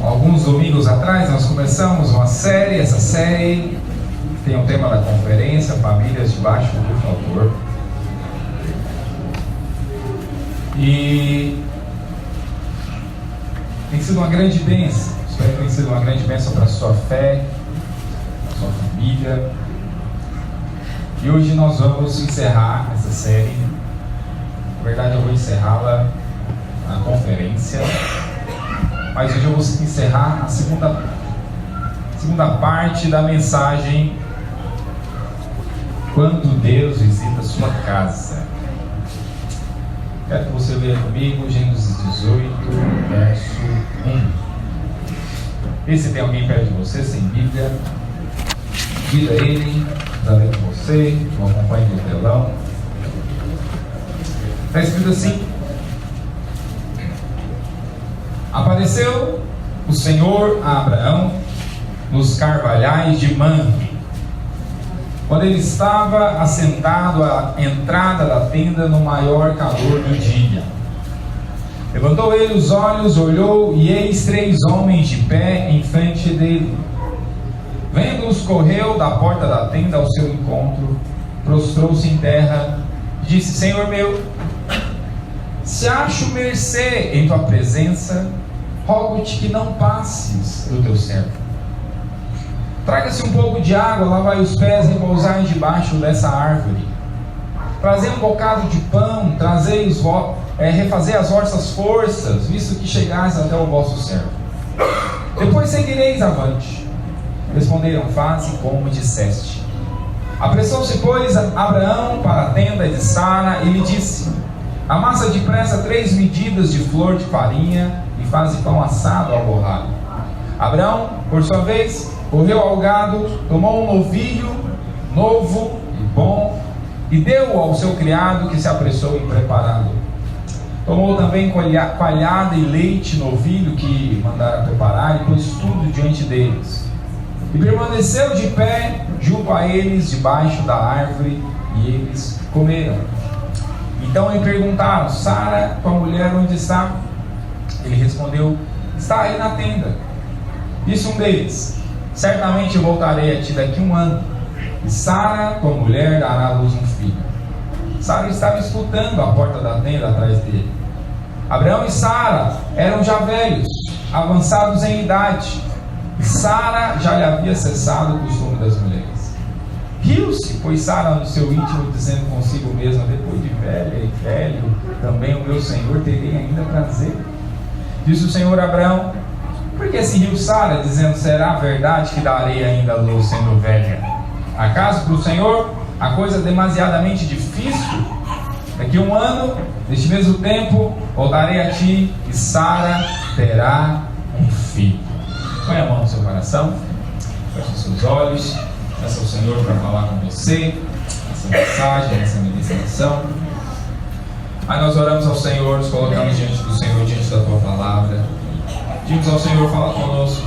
Alguns domingos atrás nós começamos uma série. Essa série tem o tema da conferência, Famílias Debaixo do Favor. E tem sido uma grande bênção. Espero que tenha sido uma grande bênção para a sua fé, para a sua família. E hoje nós vamos encerrar essa série. Na verdade, eu vou encerrá-la na conferência, mas hoje eu vou encerrar a segunda parte da mensagem Quando Deus Visita a Sua Casa. Quero que você leia comigo Gênesis 18, verso 1. E se tem alguém perto de você sem Bíblia, diga a ele para ler com você, não acompanhe no telão. Está escrito assim: Apareceu o Senhor a Abraão nos carvalhais de Mamre, quando ele estava assentado à entrada da tenda no maior calor do dia. Levantou ele os olhos, olhou, e eis 3 homens de pé em frente dele. Vendo-os, correu da porta da tenda ao seu encontro, prostrou-se em terra e disse: Senhor meu, se acho mercê em tua presença, rogo-te que não passes do teu servo. Traga-se um pouco de água, lavai os pés, repousai debaixo dessa árvore. Trazei um bocado de pão, refazei as vossas forças, visto que chegais até o vosso servo. Depois seguireis avante. Responderam: faze como disseste. Apressou-se, pois, Abraão para a tenda de Sara e lhe disse: amassa depressa 3 medidas de flor de farinha e faze pão assado ao borralho. Abraão, por sua vez, correu ao gado, tomou um novilho novo e bom e deu-o ao seu criado, que se apressou em prepará-lo. Tomou também coalhada e leite novilho que mandara preparar e pôs tudo diante deles. E permaneceu de pé junto a eles debaixo da árvore, e eles comeram. Então lhe perguntaram: Sara, tua mulher, onde está? Ele respondeu: está aí na tenda. Disse um deles: certamente eu voltarei a ti daqui 1 ano, e Sara, tua mulher, dará à luz um filho. Sara estava escutando à porta da tenda atrás dele. Abraão e Sara eram já velhos, avançados em idade, e Sara já lhe havia cessado o costume das mulheres. Riu-se, pois Sara no seu íntimo, dizendo consigo mesma: depois de velha e velho, também o meu senhor terei ainda prazer. Disse o Senhor a Abraão: por que se riu Sara, dizendo: será verdade que darei ainda a luz sendo velha? Acaso para o Senhor a coisa é demasiadamente difícil? Daqui 1 ano, neste mesmo tempo, voltarei a ti, e Sara terá um filho. Põe a mão no seu coração, feche os seus olhos, peça ao Senhor para falar com você essa mensagem, essa ministração. Aí nós oramos ao Senhor, nos colocamos diante do Senhor, diante da tua palavra. Pedimos ao Senhor: fala conosco.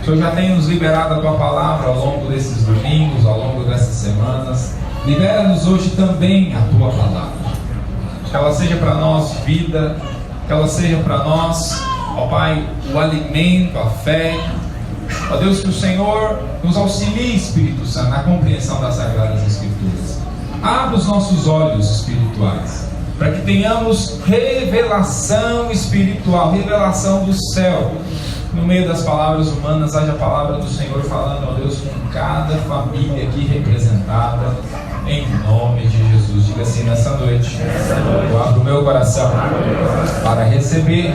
O Senhor já tem nos liberado a tua palavra ao longo desses domingos, ao longo dessas semanas. Libera-nos hoje também a tua palavra. Que ela seja para nós vida, que ela seja para nós, ó Pai, o alimento, a fé. Ó Deus, que o Senhor nos auxilie, Espírito Santo, na compreensão das Sagradas Escrituras. Abra os nossos olhos espirituais, para que tenhamos revelação espiritual, revelação do céu. No meio das palavras humanas, haja a palavra do Senhor falando, ó Deus, com cada família aqui representada, em nome de Jesus. Diga assim: nessa noite, eu abro o meu coração para receber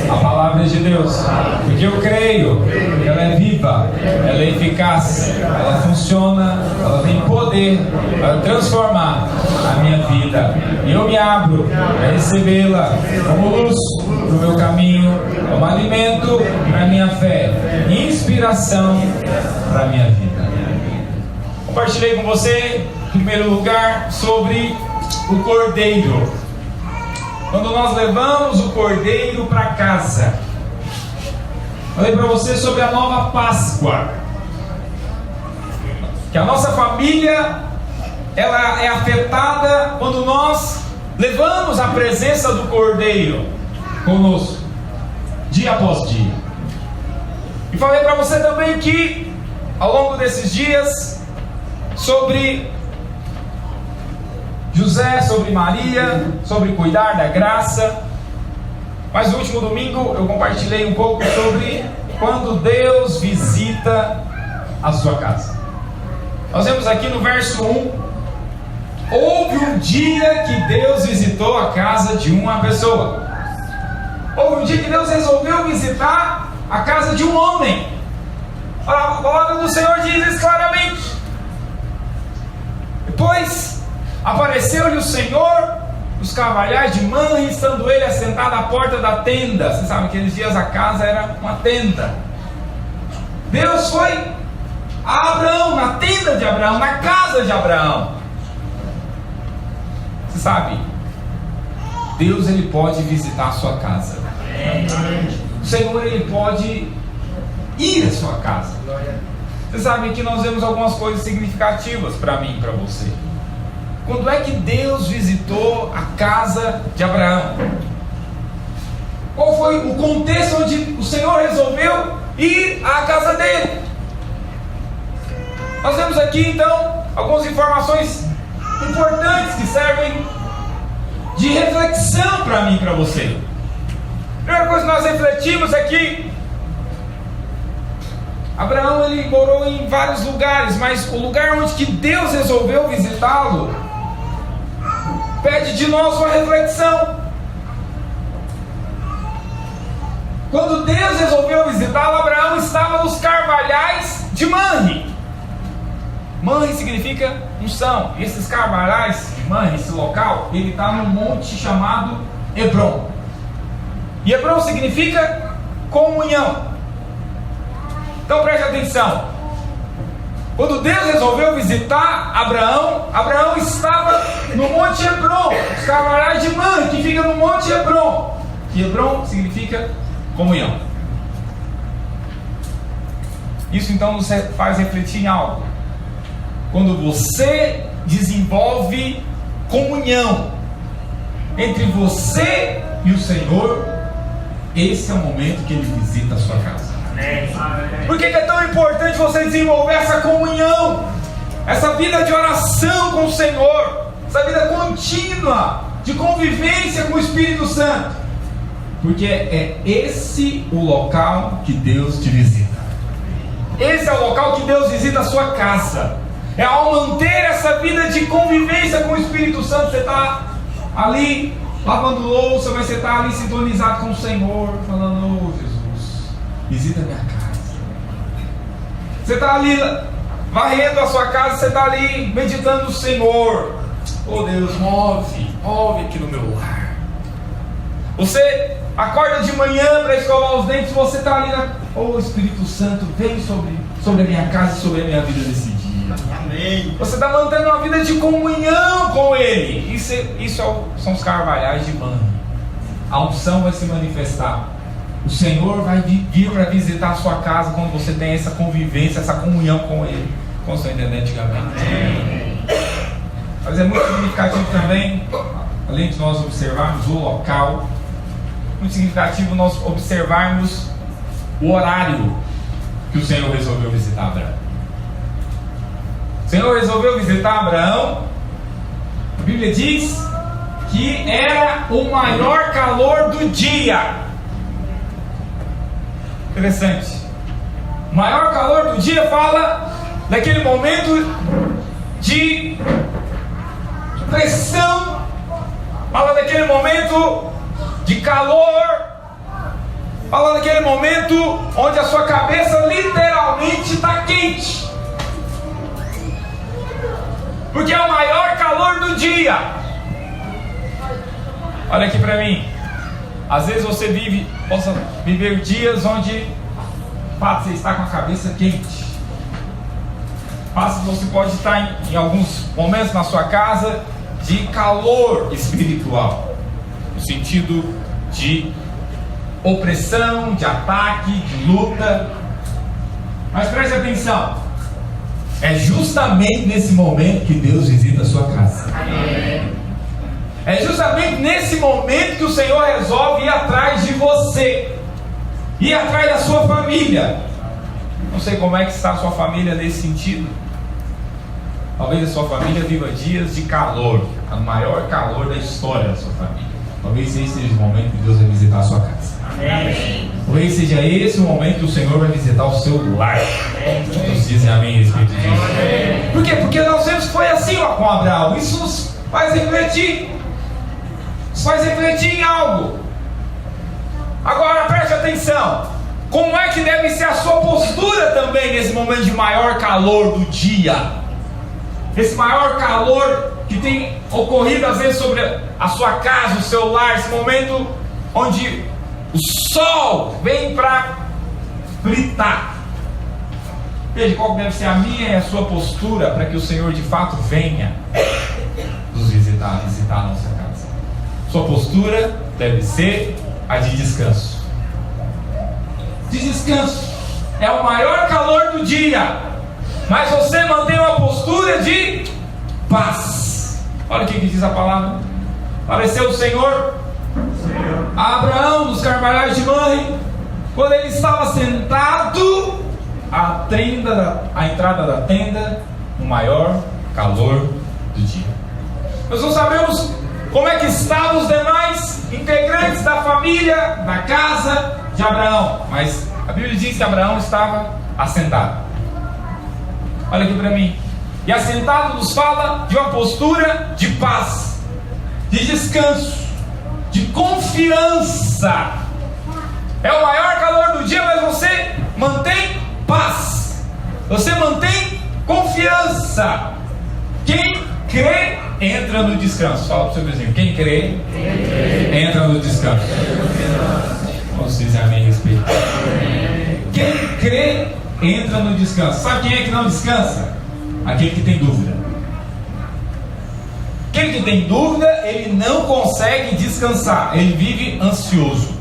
a palavra de Deus, porque eu creio que ela é viva, ela é eficaz, ela funciona, ela tem poder para transformar a minha vida, e eu me abro para recebê-la como luz para o meu caminho, como alimento para a minha fé, inspiração para a minha vida. Compartilhei com você, em primeiro lugar, sobre o cordeiro. Quando nós levamos o cordeiro para casa, falei para você sobre a nova Páscoa, que a nossa família, ela é afetada quando nós levamos a presença do cordeiro conosco, dia após dia. E falei para você também que, ao longo desses dias, sobre José, sobre Maria, sobre cuidar da graça. Mas no último domingo eu compartilhei um pouco sobre quando Deus visita a sua casa. Nós vemos aqui no verso 1: houve um dia que Deus visitou a casa de uma pessoa. Houve um dia que Deus resolveu visitar a casa de um homem. A palavra do Senhor diz isso claramente. Depois apareceu-lhe o Senhor nos carvalhais de Manre, estando ele assentado à porta da tenda. Você sabe que aqueles dias a casa era uma tenda. Deus foi a Abraão, na tenda de Abraão, na casa de Abraão. Você sabe, Deus ele pode visitar a sua casa. O Senhor ele pode ir à sua casa. Você sabe que nós vemos algumas coisas significativas para mim e para você. Quando é que Deus visitou a casa de Abraão? Qual foi o contexto onde o Senhor resolveu ir à casa dele? Nós vemos aqui então algumas informações importantes que servem de reflexão para mim e para você. A primeira coisa que nós refletimos é que Abraão ele morou em vários lugares, mas o lugar onde que Deus resolveu visitá-lo pede de nós uma reflexão. Quando Deus resolveu visitá-lo, Abraão estava nos carvalhais de Manre. Manre significa unção. E esses carvalhais de Manre, esse local, ele está num monte chamado Hebrom. E Hebrom significa comunhão. Então preste atenção. Quando Deus resolveu visitar Abraão, Abraão estava no Monte Hebrom, os carvalhais de Manre, que fica no Monte Hebrom. E Hebrom significa comunhão. Isso então nos faz refletir em algo. Quando você desenvolve comunhão entre você e o Senhor, esse é o momento que Ele visita a sua casa. Por que é tão importante você desenvolver essa comunhão, essa vida de oração com o Senhor, essa vida contínua de convivência com o Espírito Santo? Porque é esse o local que Deus te visita. Esse é o local que Deus visita a sua casa. É ao manter essa vida de convivência com o Espírito Santo, você está ali lavando louça, mas você está ali sintonizado com o Senhor, falando: oh Jesus, visita a minha casa. Você está ali varrendo a sua casa, você está ali meditando no Senhor. Oh Deus, move aqui no meu lar. Você acorda de manhã para escovar os dentes, você está ali oh Espírito Santo, vem sobre a minha casa e sobre a minha vida nesse dia. Amém. Você está mantendo uma vida de comunhão com Ele. Isso são os carvalhais de Manre. A unção vai se manifestar. O Senhor vai vir para visitar a sua casa quando você tem essa convivência, essa comunhão com Ele. Como você entendeu antigamente. Amém. Mas é muito significativo também, além de nós observarmos o local, muito significativo nós observarmos o horário que o Senhor resolveu visitar Abraão. O Senhor resolveu visitar Abraão. A Bíblia diz que era o maior calor do dia. Interessante. O maior calor do dia fala daquele momento de pressão, fala daquele momento de calor, fala daquele momento onde a sua cabeça literalmente está quente. Porque é o maior calor do dia. Olha aqui para mim. Às vezes você possa viver dias onde você está com a cabeça quente. Você pode estar em alguns momentos na sua casa de calor espiritual, no sentido de opressão, de ataque, de luta. Mas preste atenção. É justamente nesse momento que Deus visita a sua casa. Amém. É justamente nesse momento que o Senhor resolve ir atrás de você, ir atrás da sua família. Não sei como é que está a sua família nesse sentido. Talvez a sua família viva dias de calor, o maior calor da história da sua família. Talvez esse seja o momento que Deus vai visitar a sua casa. Amém. Talvez seja esse o momento que o Senhor vai visitar o seu lar. Todos dizem amém a respeito disso. Por quê? Porque nós vemos que foi assim ó, com Abraão. Isso nos faz refletir. Nos faz refletir em algo. Agora preste atenção. Como é que deve ser a sua postura também nesse momento de maior calor do dia? Esse maior calor que tem ocorrido às vezes sobre a sua casa, o seu lar, esse momento onde o sol vem para fritar. Veja qual deve ser a minha e a sua postura para que o Senhor de fato venha nos visitar a nossa casa. Sua postura deve ser a de descanso. De descanso. É o maior calor do dia, mas você mantém uma postura de paz. Olha o que diz a palavra. Apareceu o Senhor a Abraão nos carvalhais de Mamre, quando ele estava sentado à entrada da tenda, no maior calor do dia. Nós não sabemos como é que estavam os demais integrantes da família, da casa de Abraão, mas a Bíblia diz que Abraão estava assentado. Olha aqui para mim. E assentado nos fala de uma postura de paz, de descanso, de confiança. É o maior calor do dia, mas você mantém paz, você mantém confiança. Quem crê entra no descanso. Fala para o seu vizinho: quem crê entra no descanso. Vamos dizer amém a respeito. Quem crê entra no descanso. Sabe quem é que não descansa? Aquele que tem dúvida. Aquele que tem dúvida, ele não consegue descansar. Ele vive ansioso,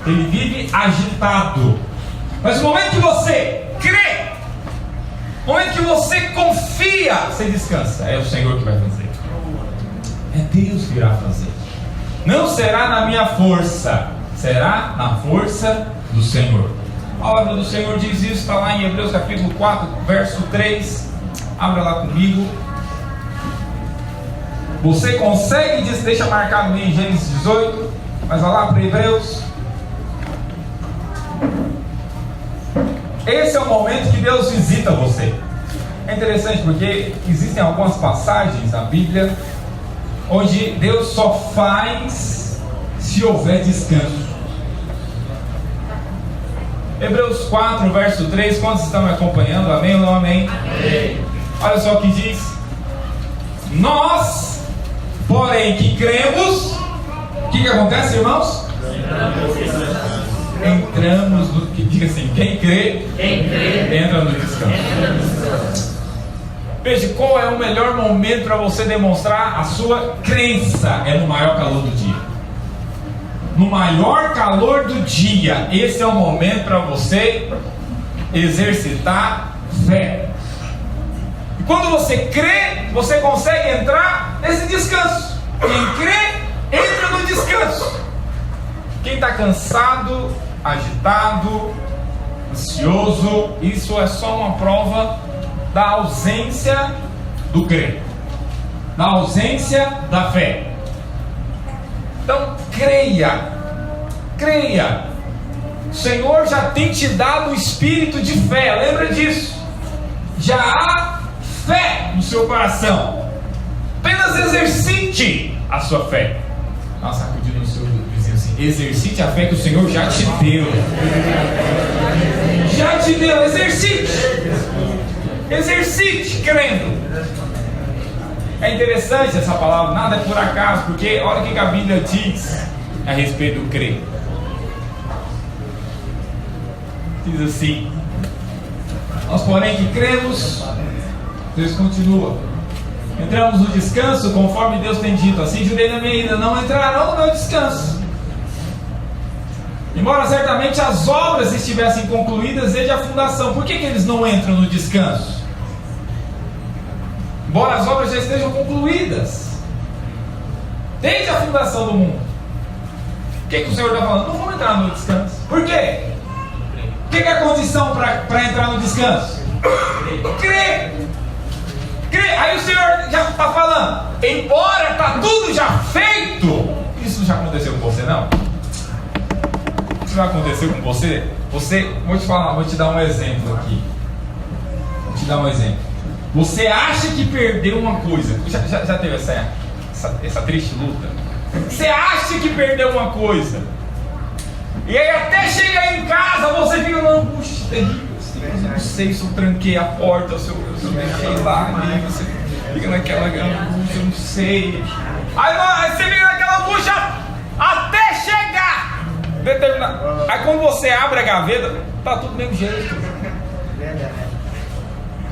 ele vive agitado. Mas no momento que você crê, no momento que você confia, você descansa. É o Senhor que vai fazer. É Deus que irá fazer. Não será na minha força, será na força do Senhor. A palavra do Senhor diz isso, está lá em Hebreus capítulo 4, verso 3. Abra lá comigo. Você consegue, deixa marcado em Gênesis 18, mas vai lá para Hebreus. Esse é o momento que Deus visita você. É interessante porque existem algumas passagens na Bíblia onde Deus só faz se houver descanso. Hebreus 4, verso 3. Quantos estão me acompanhando? Amém ou não amém? Amém. Olha só o que diz: nós, porém, que cremos, o que acontece, irmãos? Entramos no... Diga assim: quem crê entra no descanso. Veja, qual é o melhor momento para você demonstrar a sua crença? É no maior calor do dia. No maior calor do dia, esse é o momento para você exercitar fé. E quando você crê, você consegue entrar nesse descanso. Quem crê, entra no descanso. Quem está cansado, agitado, ansioso, isso é só uma prova da ausência do crer, da ausência da fé. Então creia. O Senhor já tem te dado o espírito de fé, lembra disso. Já há fé no seu coração. Apenas exercite a sua fé. Nossa, sacudindo no seu vizinho assim: exercite a fé que o Senhor já te deu. Já te deu, exercite crendo. É interessante essa palavra, nada é por acaso, porque olha o que a Bíblia diz a respeito do crer. Diz assim: nós, porém, que cremos, Deus continua, entramos no descanso conforme Deus tem dito: assim jurei na minha ira, não entrarão no meu descanso. Embora certamente as obras estivessem concluídas desde a fundação. Por que eles não entram no descanso? Embora as obras já estejam concluídas desde a fundação do mundo. O que o Senhor está falando? Não vamos entrar no descanso. Por quê? Porque que é a condição para entrar no descanso? Crer. Aí o Senhor já está falando, embora está tudo já feito, isso já aconteceu com você, não? Isso já aconteceu com você? Vou te dar um exemplo aqui. Você acha que perdeu uma coisa? Já teve essa triste luta? Você acha que perdeu uma coisa? E aí até chegar em casa você fica uma angústia terrível. Eu não sei se eu tranquei a porta, se eu deixei lá, e você fica naquela angústia, eu não sei. Aí você fica naquela angústia até chegar. Aí quando você abre a gaveta, tá tudo do mesmo jeito.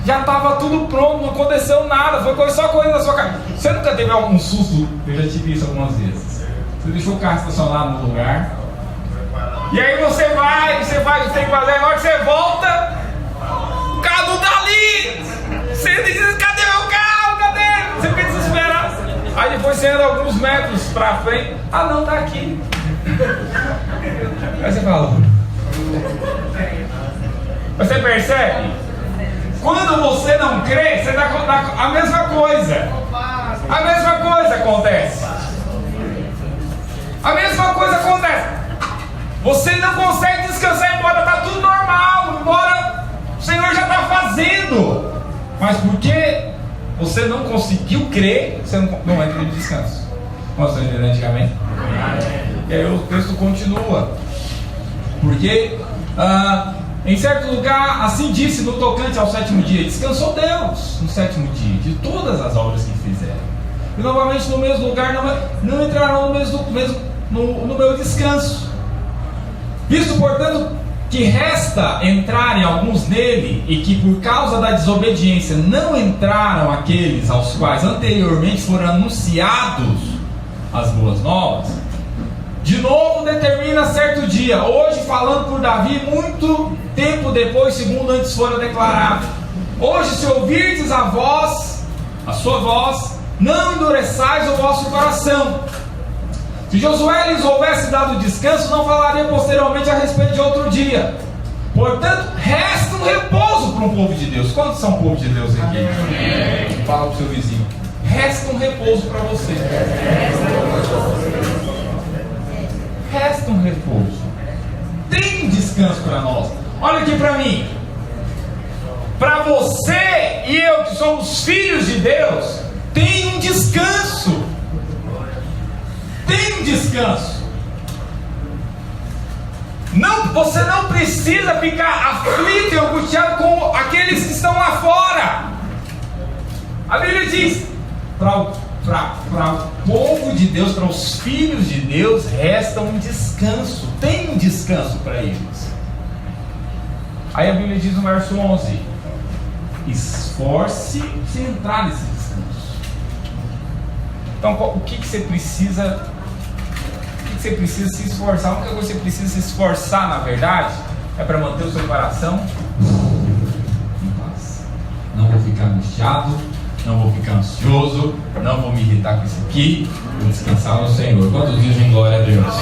Já estava tudo pronto, não aconteceu nada, foi só coisa na sua casa. Você nunca teve algum susto? Eu já tive isso algumas vezes. Você deixou o carro estacionado no lugar, e aí você vai, tem que fazer, na hora que você volta, o carro não tá ali. Você diz, cadê meu carro? Cadê? Você fica desesperado. Aí depois você anda alguns metros pra frente, não, tá aqui. Aí você fala. Você percebe? Quando você não crê, você dá a mesma coisa. A mesma coisa acontece. A mesma coisa acontece. Você não consegue descansar, embora está tudo normal, embora o Senhor já está fazendo. Mas porque você não conseguiu crer, você não entra no descanso. Nós estamos entendendo antigamente? E aí o texto continua. Porque em certo lugar, assim disse no tocante ao sétimo dia: descansou Deus no sétimo dia de todas as obras que fizeram. E novamente no mesmo lugar não entrarão no meu descanso. Visto, portanto, que resta entrarem alguns nele, e que por causa da desobediência não entraram aqueles aos quais anteriormente foram anunciados as boas novas, de novo determina certo dia, hoje falando por Davi, muito tempo depois, segundo antes fora declarado: hoje, se ouvirdes a sua voz, não endureçais o vosso coração. Se Josué lhes houvesse dado descanso, não falaria posteriormente a respeito de outro dia. Portanto, resta um repouso para um povo de Deus. Quantos são povo de Deus aqui? Amém. Fala para o seu vizinho: resta um repouso para você. Resta um repouso. Tem um descanso para nós. Olha aqui para mim. Para você e eu, que somos filhos de Deus, tem um descanso. Tem um descanso. Você não precisa ficar aflito e angustiado com aqueles que estão lá fora. A Bíblia diz: para o povo de Deus, para os filhos de Deus, resta um descanso. Tem um descanso para eles. Aí a Bíblia diz no verso 11: esforce-se em entrar nesse descanso. Então, o que você precisa? Você precisa se esforçar. A única coisa que você precisa se esforçar, na verdade, é para manter o seu coração em paz. Não vou ficar angustiado, não vou ficar ansioso, não vou me irritar com isso aqui. Vou descansar no Senhor. Quantos dizem glória a Deus?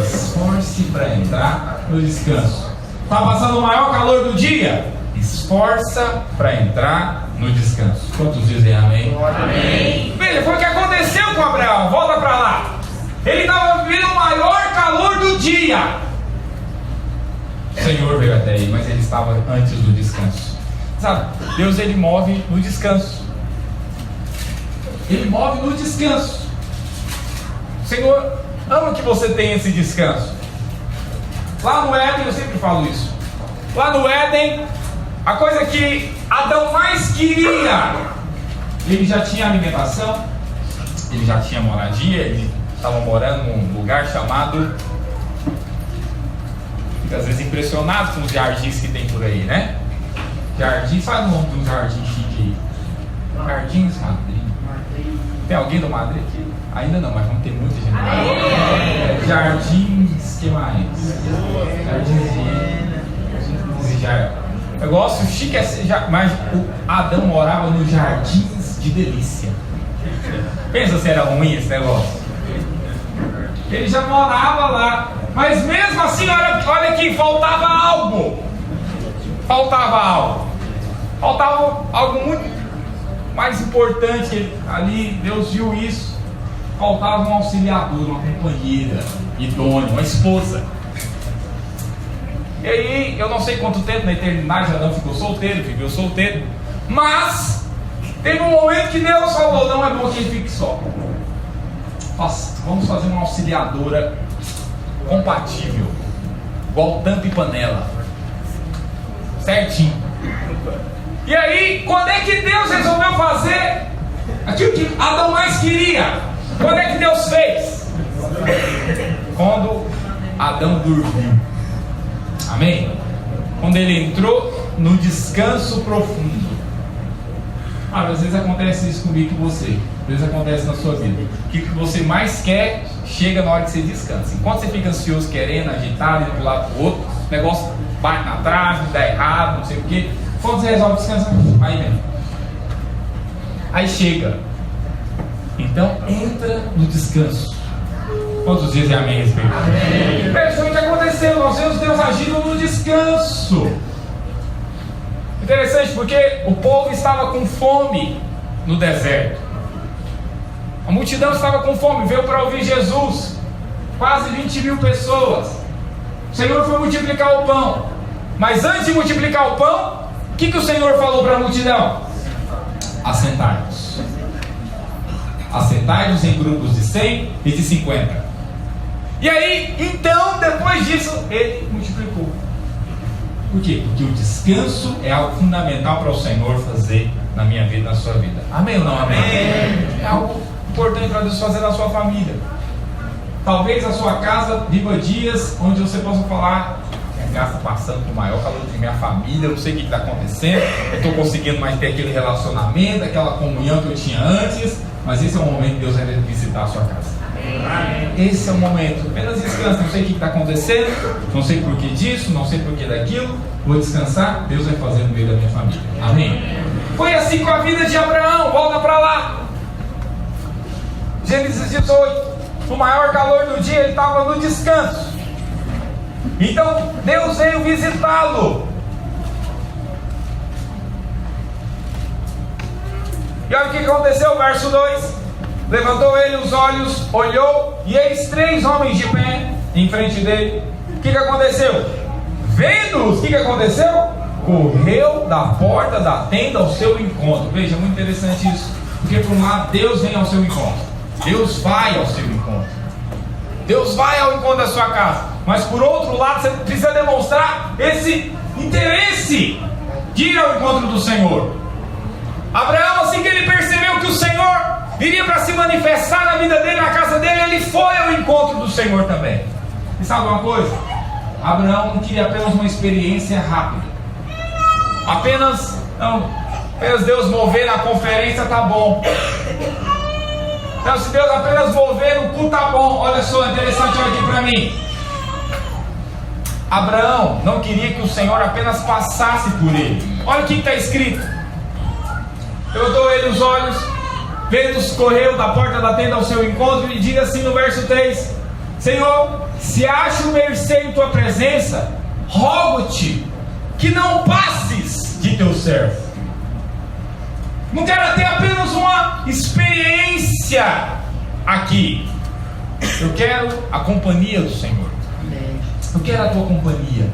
Esforce para entrar no descanso. Está passando o maior calor do dia? Esforça para entrar no descanso. Quantos dizem amém? Amém. Veja, foi o que aconteceu com Abraão. Volta para lá. Ele estava vivendo o maior calor do dia. O Senhor veio até ele, mas ele estava antes do descanso. Sabe, Deus, ele move no descanso. Ele move no descanso. O Senhor ama que você tenha esse descanso. Lá no Éden, eu sempre falo isso. Lá no Éden, a coisa que Adão mais queria, ele já tinha alimentação, ele já tinha moradia, ele estava morando num lugar chamado... Fica às vezes impressionado com os jardins que tem por aí, né? Jardins, faz o nome de um jardim chique aí. Jardins Madrid. Tem alguém do Madrid aqui? Ainda não, mas vamos ter muita gente. Jardins, que mais? Jardins de... Negócio chique, mas o Adão morava nos Jardins de Delícia. Pensa se era ruim esse negócio. Ele já morava lá, mas mesmo assim, olha que faltava algo. faltava algo. Faltava algo muito mais importante ali. Deus viu isso. Faltava um auxiliador, uma companheira idônea, uma esposa. E aí, eu não sei quanto tempo na eternidade Adão ficou solteiro, viveu solteiro. Mas teve um momento que Deus falou: não é bom que ele fique só. Vamos fazer uma auxiliadora compatível, igual tampa e panela, certinho. E aí, quando é que Deus resolveu fazer aquilo que Adão mais queria? Quando é que Deus fez? Quando Adão dormiu. Amém? Quando ele entrou no descanso profundo. Às vezes acontece isso comigo e com você. Às vezes acontece na sua vida. O que você mais quer chega na hora que você descansa. Enquanto você fica ansioso, querendo, agitado, indo de um lado para o outro, o negócio bate na trave, dá errado, não sei o quê. Quando você resolve descansar, aí mesmo. Aí chega. Então entra no descanso. Quantos dizem amém a respeito? Isso foi o que aconteceu. Nós vemos Deus agindo no descanso. Interessante, porque o povo estava com fome no deserto. A multidão estava com fome, veio para ouvir Jesus. Quase 20 mil pessoas. O Senhor foi multiplicar o pão. Mas antes de multiplicar o pão, o que o Senhor falou para a multidão? Assentai-vos. Assentai-vos em grupos de 100 e de 50. E aí, então, depois disso, ele multiplicou. Por quê? Porque o descanso é algo fundamental para o Senhor fazer na minha vida, na sua vida. Amém ou não amém? É algo importante para Deus fazer na sua família. Talvez a sua casa viva dias onde você possa falar: minha casa está passando por maior calor de minha família, eu não sei o que está acontecendo, eu estou conseguindo mais ter aquele relacionamento, aquela comunhão que eu tinha antes. Mas esse é o momento que Deus vai visitar a sua casa. Esse é o momento. Apenas descansa. Não sei o que está acontecendo, não sei por que disso, não sei por que daquilo. Vou descansar. Deus vai fazer no meio da minha família. Amém? Foi assim com a vida de Abraão. Volta para lá. Gênesis 18. No maior calor do dia, ele estava no descanso. Então Deus veio visitá-lo. E olha o que aconteceu, verso 2. Levantou ele os olhos, olhou, e eis 3 homens de pé em frente dele. O que aconteceu? Vendo-os, o que aconteceu? Correu da porta da tenda ao seu encontro. Veja, muito interessante isso. Porque por um lado, Deus vem ao seu encontro. Deus vai ao seu encontro. Deus vai ao encontro da sua casa. Mas por outro lado, você precisa demonstrar esse interesse de ir ao encontro do Senhor. Abraão, assim que ele percebeu que o Senhor viria para se manifestar na vida dele, na casa dele, ele foi ao encontro do Senhor também. E sabe uma coisa? Abraão não queria apenas uma experiência rápida. Apenas Deus mover na conferência, tá bom. Então, se Deus apenas mover no culto, tá bom. Olha só, interessante, olha aqui para mim. Abraão não queria que o Senhor apenas passasse por ele. Olha o que está escrito. Levantou ele os olhos, vendo-os, correu da porta da tenda ao seu encontro, e diz assim no verso 3: Senhor, se acho mercê em tua presença, rogo-te que não passes de teu servo. Não quero ter apenas uma experiência aqui. Eu quero a companhia do Senhor. Eu quero a tua companhia.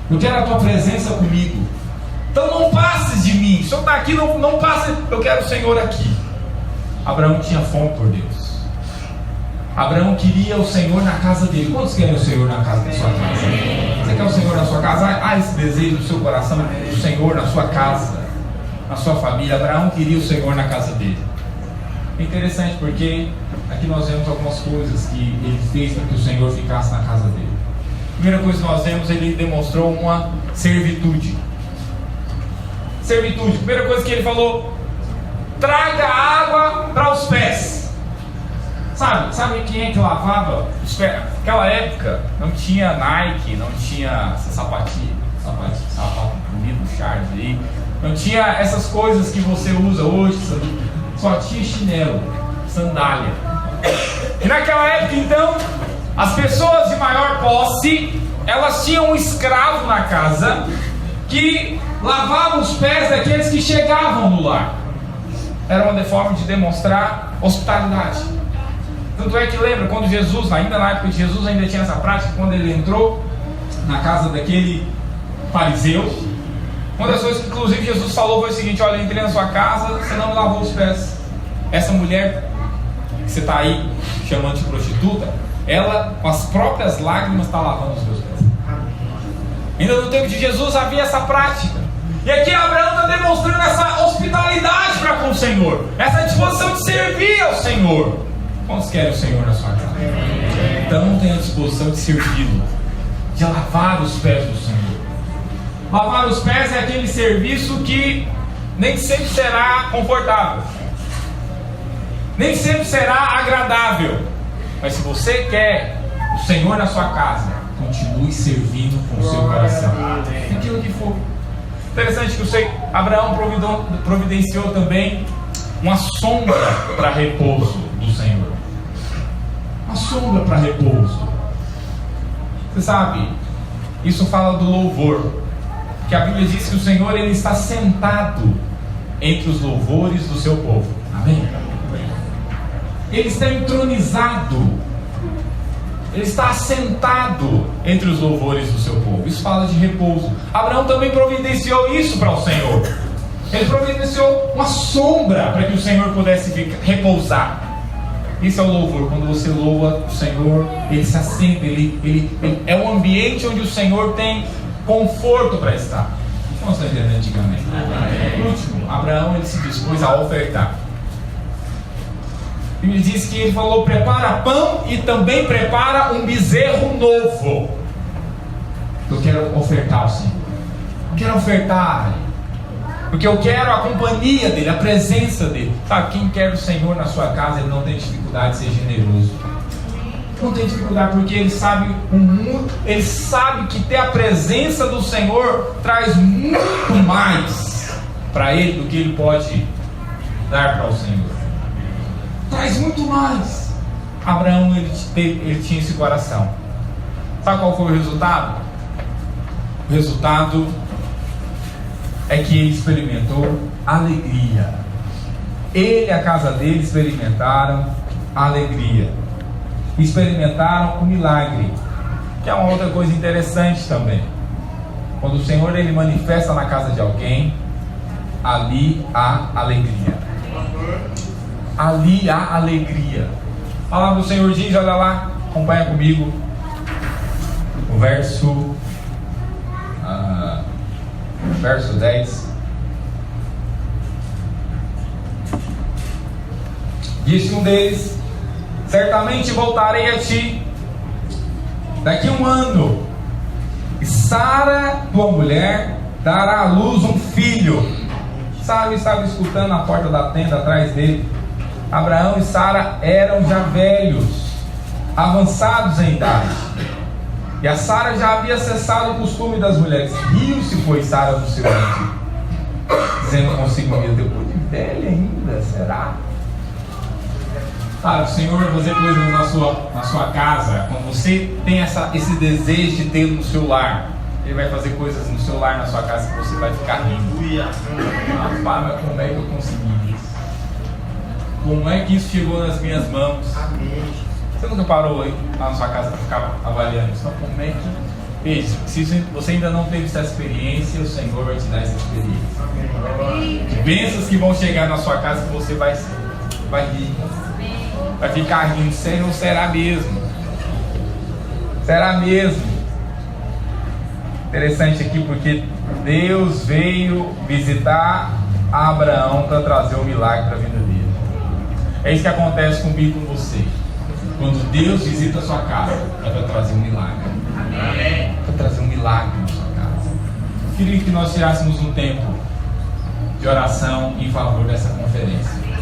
Eu quero a tua presença comigo. Então não passes de mim. Se eu estou aqui, não passe. Eu quero o Senhor aqui. Abraão tinha fome por Deus. Abraão queria o Senhor na casa dele. Quantos querem o Senhor na casa da sua casa? Você quer o Senhor na sua casa? Há esse desejo no seu coração, o Senhor na sua casa, na sua família. Abraão queria o Senhor na casa dele. É interessante porque aqui nós vemos algumas coisas que ele fez para que o Senhor ficasse na casa dele. Primeira coisa que nós vemos, ele demonstrou uma servitude. Servitude. Primeira coisa que ele falou: traga água para os pés. Sabe quem é que lavava os pés? Naquela época não tinha Nike, não tinha sapato bonito, Charles aí, não tinha essas coisas que você usa hoje, só tinha chinelo, sandália. E naquela época então, as pessoas de maior posse, elas tinham um escravo na casa que lavava os pés daqueles que chegavam no lar. Era uma forma de demonstrar hospitalidade. Tanto é que lembra quando Jesus, ainda na época de Jesus, ainda tinha essa prática, quando ele entrou na casa daquele fariseu, uma das coisas que inclusive Jesus falou foi o seguinte: olha, eu entrei na sua casa, você não me lavou os pés. Essa mulher que você está aí chamando de prostituta, ela com as próprias lágrimas está lavando os meus pés. Ainda no tempo de Jesus havia essa prática. E aqui Abraão está demonstrando essa hospitalidade para com o Senhor, essa disposição de servir ao Senhor. Quantos querem o Senhor na sua casa? Então tem a disposição de servi-lo, de lavar os pés do Senhor. Lavar os pés é aquele serviço que nem sempre será confortável, nem sempre será agradável. Mas se você quer o Senhor na sua casa, continue servindo com o seu coração, aquilo que for. Interessante que Abraão providenciou também uma sombra para repouso do Senhor. Uma sombra para repouso. Você sabe, isso fala do louvor, que a Bíblia diz que o Senhor ele está sentado entre os louvores do seu povo. Amém? Ele está entronizado, ele está assentado entre os louvores do seu povo. Isso fala de repouso. Abraão também providenciou isso para o Senhor. Ele providenciou uma sombra para que o Senhor pudesse repousar. Isso é o louvor. Quando você louva o Senhor, ele se assenta, ele é um ambiente onde o Senhor tem conforto para estar. Como está dizendo antigamente? Por último, Abraão ele se dispôs a ofertar. Ele diz que ele falou: prepara pão e também prepara um bezerro novo. Eu quero ofertar ao Senhor. Eu quero ofertar, porque eu quero a companhia dele, a presença dele. Sabe, quem quer o Senhor na sua casa, ele não tem dificuldade de ser generoso. Não tem dificuldade, porque ele sabe o mundo, ele sabe que ter a presença do Senhor traz muito mais para ele do que ele pode dar para o Senhor. Traz muito mais. Abraão ele tinha esse coração. Sabe qual foi o resultado? O resultado é que ele experimentou alegria. Ele e a casa dele experimentaram alegria. Experimentaram o milagre, que é uma outra coisa interessante também. Quando o Senhor ele manifesta na casa de alguém, ali há alegria. Ali há alegria. A palavra do Senhor diz, olha lá, acompanha comigo o verso 10. Disse um deles: certamente voltarei a ti daqui a 1 ano, e Sara, tua mulher, dará à luz um filho. Sara estava escutando na porta da tenda atrás dele. Abraão e Sara eram já velhos, avançados em idade, e a Sara já havia cessado o costume das mulheres. Riu-se, pois, Sara do seu anjo, dizendo consigo mesmo: depois de velha ainda, será? Sabe, o Senhor vai fazer coisas na sua casa. Quando você tem esse desejo de tê-lo no seu lar, Ele vai fazer coisas no seu lar, na sua casa, que você vai ficar rindo. Mas como é que eu consegui isso? Como é que isso chegou nas minhas mãos? Você nunca parou aí lá na sua casa para ficar avaliando isso? Então, como é que... Veja, se você ainda não teve essa experiência, o Senhor vai te dar essa experiência. De bênçãos que vão chegar na sua casa, que você vai rir. Vai ficar rindo. Senhor, será mesmo? Será mesmo? Interessante aqui, porque Deus veio visitar Abraão para trazer um milagre para a vida dele. É isso que acontece comigo e com você. Quando Deus visita a sua casa, é para trazer um milagre. Para trazer um milagre na sua casa. Queria que nós tirássemos um tempo de oração em favor dessa conferência.